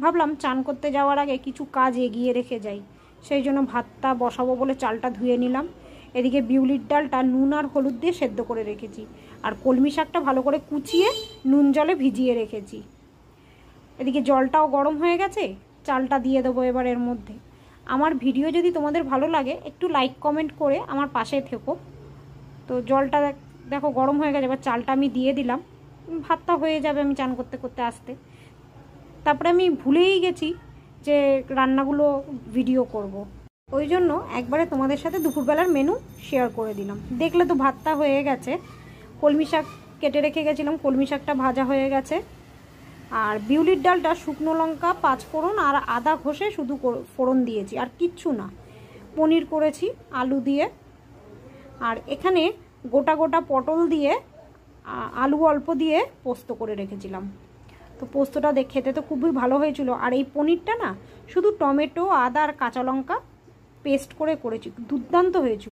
ভাবলাম চান করতে যাওয়ার আগে কিছু কাজ এগিয়ে রেখে যাই, সেই জন্য ভাতটা বসাবো বলে চালটা ধুয়ে নিলাম। এদিকে বিউলির ডালটা নুন আর হলুদ দিয়ে সেদ্ধ করে রেখেছি, আর কলমি শাকটা ভালো করে কুচিয়ে নুন জলে ভিজিয়ে রেখেছি। এদিকে জলটাও গরম হয়ে গেছে, চালটা দিয়ে দেবো এবার এর মধ্যে। আমার ভিডিও যদি তোমাদের ভালো লাগে একটু লাইক কমেন্ট করে আমার পাশে থেকো। তো জলটা দেখো গরম হয়ে গেছে, এবার চালটা আমি দিয়ে দিলাম। ভাতটা হয়ে যাবে আমি চান করতে করতে আসতে। তারপরে আমি ভুলেই গেছি যে রান্নাগুলো ভিডিও করব। ওই জন্য একবারে তোমাদের সাথে দুপুরবেলার মেনু শেয়ার করে দিলাম। দেখলে তো ভাতটা হয়ে গেছে, কলমি শাক কেটে রেখে গেছিলাম, কলমি শাকটা ভাজা হয়ে গেছে। আর বিউলির ডালটা শুকনো লঙ্কা, পাঁচফোড়ন আর আদা ঘষে শুধু ফোড়ন দিয়েছি, আর কিচ্ছু না। পনির করেছি আলু দিয়ে, আর এখানে গোটা গোটা পটল দিয়ে আলু অল্প দিয়ে পোস্ত করে রেখেছিলাম। তো পোস্তটা খেতে তো খুবই ভালো হয়েছিল। আর এই পনিরটা না শুধু টমেটো, আদা আর কাঁচা লঙ্কা পেস্ট করে করেছি, দুর্দান্ত হয়েছিল।